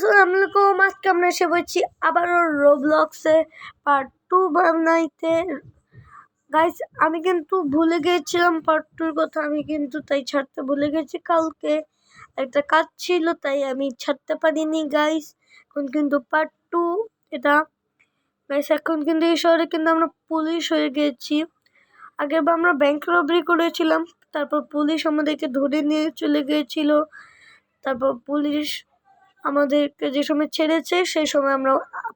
আসসালামু আলাইকুম। আজকে আমরা এসে বলছি আবারও রোবলক্সে পার্ট 2 বানাইতে। গাইস, আমি কিন্তু ভুলে গিয়েছিলাম পার্ট 2 কথা, আমি কিন্তু তাই ছাড়তে ভুলে গেছি। কালকে একটা কাজ ছিল তাই আমি ছাড়তে পারিনি গাইস। এখন কিন্তু পার্ট 2 এটা গাইস। এখন কিন্তু এই শহরে কিন্তু আমরা পুলিশ হয়ে গেছি। আগেরবার আমরা ব্যাংক রবারি করেছিলাম, তারপর পুলিশ আমাদেরকে ধরে নিয়ে চলে গিয়েছিল। তারপর পুলিশ আমাদেরকে যে সময় ছেড়েছে সেই সময় আমরা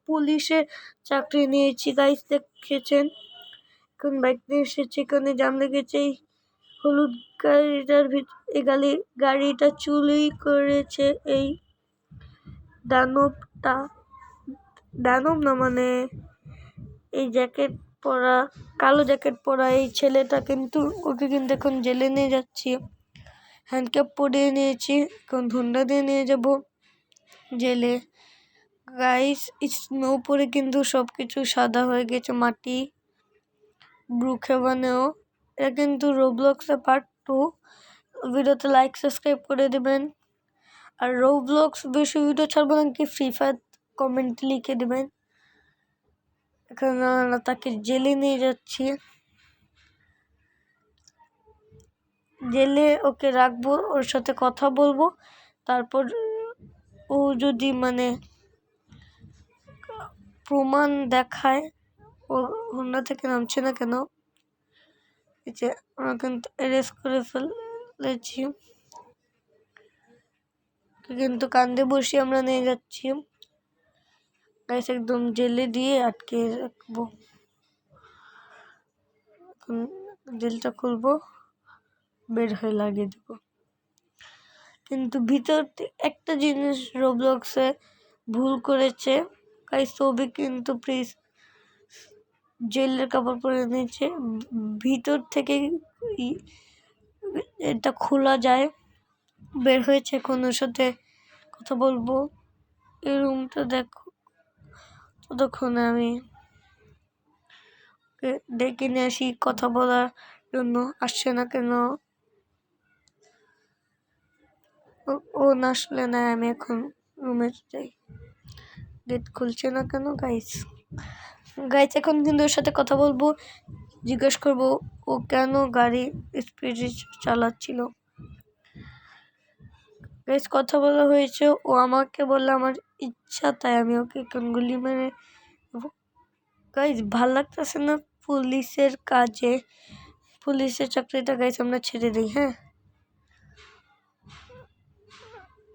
পুলিশের চাকরি নিয়েছি গাইস, দেখেছেন। এখন বাইক নিয়ে এসেছি, এখানে জাম লেগেছে। হলুদ গাড়িটার এই গাড়িটা চুরি করেছে এই দানব না, মানে এই জ্যাকেট পরা, কালো জ্যাকেট পরা এই ছেলেটা। কিন্তু ওকে কিন্তু এখন জেলে নিয়ে যাচ্ছি, হ্যান্ডক্যাপ পরিয়ে নিয়েছি। এখন হুন্ডা দিয়ে নিয়ে যাব জেলে গাইস। স্নো পরে কিন্তু সবকিছু সাদা হয়ে গেছে, মাটি ব্রুকেবানেও। এটা কিন্তু রোবলক্সে পার্ট 2। ভিডিওতে লাইক সাবস্ক্রাইব করে দেবেন। আর রোবলক্স বেশি ভিডিও ছাড়বো নাকি ফ্রি ফায়ার কমেন্ট লিখে দেবেন। এখানে আমরা তাকে জেলে নিয়ে যাচ্ছি, জেলে ওকে রাখবো, ওর সাথে কথা বলবো। তারপর ও যদি মানে প্রমাণ দেখায়, ও হুন্ডা থেকে নামছে না কেন, এই যে আমরা কিন্তু অ্যারেস্ট করে ফেলেছি। কিন্তু কান্দে বসে আমরা নিয়ে যাচ্ছি গাইস, একদম জেলে দিয়ে আটকে রাখবো। জেলটা খুলবো, বের হয়ে লাগিয়ে দেবো। কিন্তু ভিতর একটা জিনিস রোবলক্সে ভুল করেছে গাইস, ছবি কিন্তু প্লিজ জেলের কাপড় পরে নিয়েছে। ভিতর থেকে এটা খোলা যায়, বের হয়েছে। এখন ওর সাথে কথা বলবো। এই রুমটা দেখো, ততক্ষণে আমি ডেকে নিয়ে আসি কথা বলার জন্য। আসছে না কেন, ও না আসলে না, আমি এখন রুমে যাই। গেট খুলছে না কেন গাইস। এখন কিন্তু ওর সাথে কথা বলবো, জিজ্ঞেস করবো ও কেন গাড়ি স্পিডে চালাচ্ছিল। গাইস, কথা বলা হয়েছে, ও আমাকে বললে আমার ইচ্ছা, তাই আমি ওকে এখন গুলি মেরে গাইস। ভাল লাগতেছে না পুলিশের কাজে, পুলিশের চাকরিটা গাইস আমরা ছেড়ে দিই। হ্যাঁ,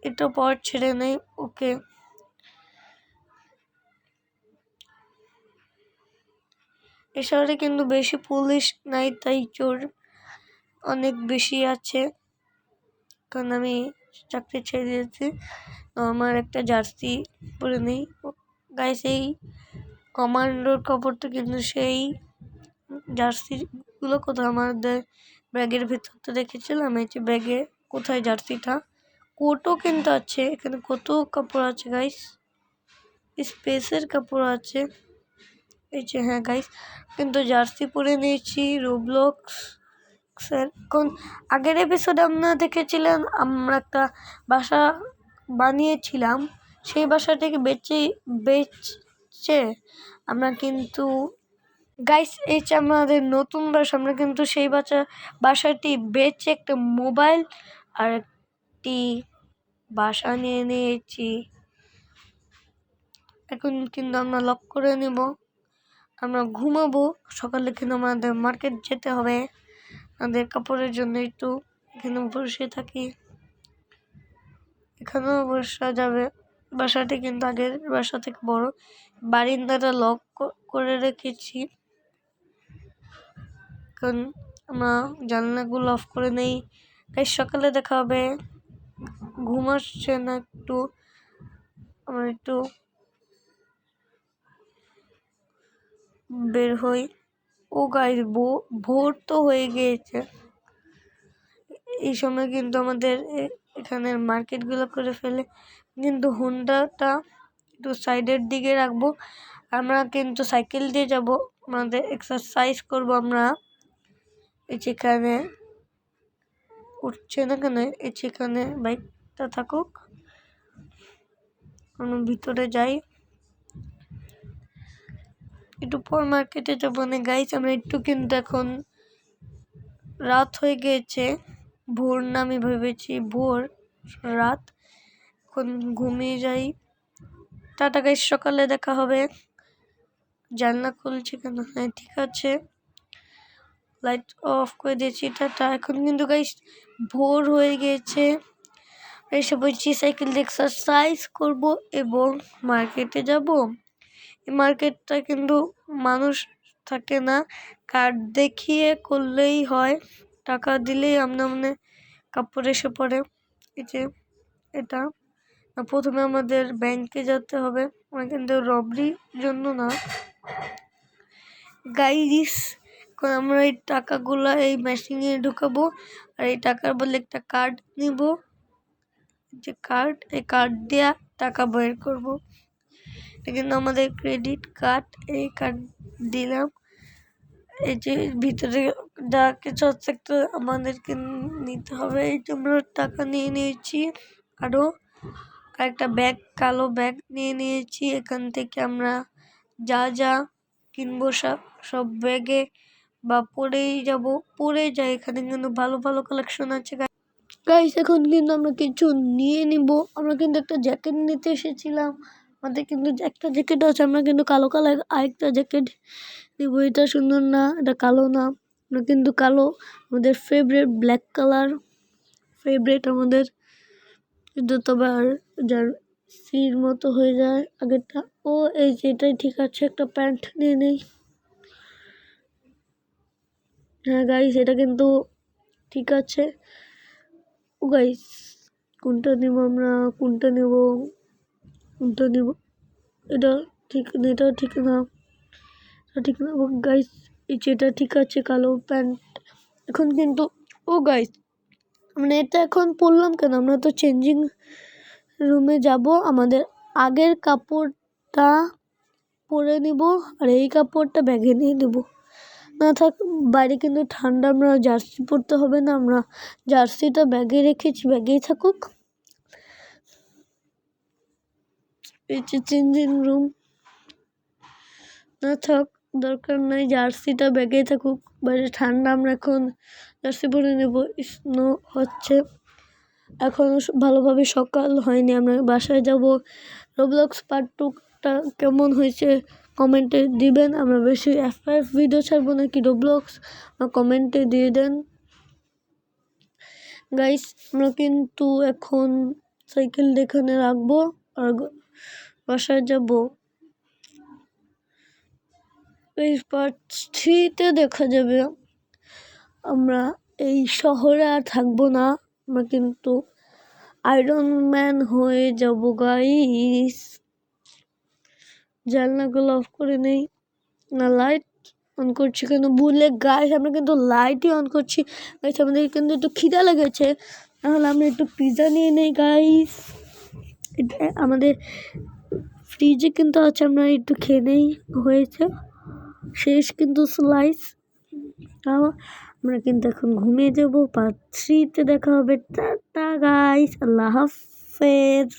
এটা পর ছেড়ে নেই ওকে। এ শহরে কিন্তু বেশি পুলিশ নাই, তাই চোর অনেক বেশি আছে। কারণ আমি চাকরি ছেড়ে দিয়েছি, আমার একটা জার্সি পরে নেই গাইস। এই কমান্ডোর কাপড়টা কিন্তু সেই জার্সিগুলো কোথাও আমাদের ব্যাগের ভিতর তো দেখেছিলাম। এই যে ব্যাগে কোথায় জার্সিটা, কোটও কিন্তু আছে এখানে, কত কাপড় আছে গাইস, স্পেসের কাপড় আছে। এই যে হ্যাঁ গাইস, কিন্তু জার্সি পরে নিয়েছি রোবলক্স। এখন আগের এপিসোডে আপনারা দেখেছিলেন আমরা একটা বাসা বানিয়েছিলাম, সেই বাসাটাকে বেচে আমরা কিন্তু গাইস, এই যে আমাদের নতুন বাসা, আমরা কিন্তু সেই বাসাটি বেচে একটা মোবাইল আর একটি বাসা নিয়ে নিয়েছি। এখন কিন্তু আমরা লক করে নিব, আমরা ঘুমাবো। সকালে কিন্তু আমাদের মার্কেট যেতে হবে, আমাদের কাপড়ের জন্য একটু এখানে বসে থাকি। এখানেও বসা যাবে, বাসাটি কিন্তু আগের বাসা থেকে বড়। বারিন্দাটা লক করে রেখেছি, কারণ আমরা জানলাগুলো অফ করে নেই। গাইস, সকালে দেখা হবে। ঘুম আসছে না একটু, আমরা একটু বের হই। ও গাইস, ভোর তো হয়ে গিয়েছে। এই সময় কিন্তু আমাদের এখানের মার্কেটগুলো করে ফেলে। কিন্তু হুন্ডাটা একটু সাইডের দিকে রাখবো, আমরা কিন্তু সাইকেল দিয়ে যাব, আমাদের এক্সারসাইজ করব আমরা। এই যেখানে উঠছে না কেন, এই যেখানে বাইকটা থাকুক। ভিতরে যাই, একটু পর মার্কেটে যাবো না গাইস। আমরা একটু কিন্তু এখন রাত হয়ে গিয়েছে, ভোর না আমি ভেবেছি ভোর, রাত। এখন ঘুমিয়ে যাই। টাটা গাইস, সকালে দেখা হবে। জানলা খুলছে কেন? হ্যাঁ ঠিক আছে, লাইট অফ করে দিয়েছি। টাটা। এখন কিন্তু গাইস ভোর হয়ে গিয়েছে, এসে বলছি সাইকেল দিয়ে এক্সারসাইজ করব এবং মার্কেটে যাব। এই মার্কেটটা কিন্তু মানুষ থাকে না, কার্ড দেখিয়ে করলেই হয়, টাকা দিলেই আমরা মানে কাপড় এসে পড়ে। এই যে এটা, প্রথমে আমাদের ব্যাংকে যেতে হবে, কিন্তু রবরির জন্য না গাইস। এখন আমরা এই টাকাগুলো এই মেশিনে ঢুকাবো, আর এই টাকার বদলে একটা কার্ড নিব, যে কার্ড, এই কার্ড দিয়ে টাকা বের করব। এটা কিন্তু আমাদের ক্রেডিট কার্ড, এই কার্ড দিলাম। এই যে ভিতরে যা কিছু আছে একটু আমাদেরকে নিতে হবে। এই যে আমরা টাকা নিয়ে নিয়েছি, আরো একটা ব্যাগ, কালো ব্যাগ নিয়ে নিয়েছি। এখান থেকে আমরা যা যা কিনবো সব ব্যাগে বা পরেই যাব, পরে যাই। এখানে কিন্তু ভালো ভালো কালেকশন আছে গাইস। এখন কিন্তু আমরা কিছু নিয়ে নিব। আমরা কিন্তু একটা জ্যাকেট নিতে এসেছিলাম, আমাদের কিন্তু একটা জ্যাকেট আছে, আমরা কিন্তু কালো কালার আরেকটা জ্যাকেট নিব। এটা সুন্দর না, এটা কালো না, আমরা কিন্তু কালো আমাদের ফেভারিট, ব্ল্যাক কালার ফেভারিট আমাদের, কিন্তু তবে আর যার সির মতো হয়ে যায় আগেরটা। ও এই যে এটাই ঠিক আছে, একটা প্যান্ট নিয়ে নেই। হ্যাঁ গাইস, এটা কিন্তু ঠিক আছে। ও গাইস, কোনটা নিব আমরা, কোনটা নিব, কোনটা নিব? এটা ঠিক না, এটা ঠিক না, এটা ঠিক না গাইস। এই যেটা ঠিক আছে, কালো প্যান্ট। এখন কিন্তু ও গাইস, মানে এটা এখন পরলাম কেন? আমরা তো চেঞ্জিং রুমে যাব, আমাদের আগের কাপড়টা পরে নিব আর এই কাপড়টা ব্যাগে নিয়ে নেব। না থাক, বাইরে কিন্তু ঠান্ডা, আমরা জার্সি পরতে হবে না, আমরা জার্সিটা ব্যাগে রেখেছি, ব্যাগেই থাকুক। এই যে চেঞ্জিং রুম, না থাক, দরকার নাই, জার্সিটা ব্যাগেই থাকুক, বাইরে ঠান্ডা, আমরা এখন জার্সি পরে নেব। স্নো হচ্ছে, এখন ভালোভাবে সকাল হয়নি, আমরা বাসায় যাব। রোবলক্স পার্ট 2টা কেমন হয়েছে কমেন্টে দিবেন। আমরা বেশি FF ভিডিও ছাড়বো নাকি রোবলক্স, কমেন্টে দিয়ে দেন গাইস। আমরা কিন্তু এখন সাইকেল এখানে রাখবো আর বাসায় যাব। এই পার্ট 3তে দেখা যাবে আমরা এই শহরে আর থাকবো না, আমরা কিন্তু আয়রন ম্যান হয়ে যাব গাইস। জানলাগুলো অফ করে নেই, না লাইট অন করছি কেন ভুলে গাইস, আমরা কিন্তু লাইটই অন করছি গাইস। আমাদের কিন্তু একটু খিদা লেগেছে, তাহলে আমরা একটু পিৎজা নিয়ে নেই গাইস। আমাদের ফ্রিজে কিন্তু আছে, আমরা একটু খেয়ে নেই, হয়েছে শেষ কিন্তু স্লাইস। তাও আমরা কিন্তু এখন ঘুমিয়ে যাবো, পার্ট 3তে দেখা হবে। টাটা গাইস, আল্লাহ হাফেজ।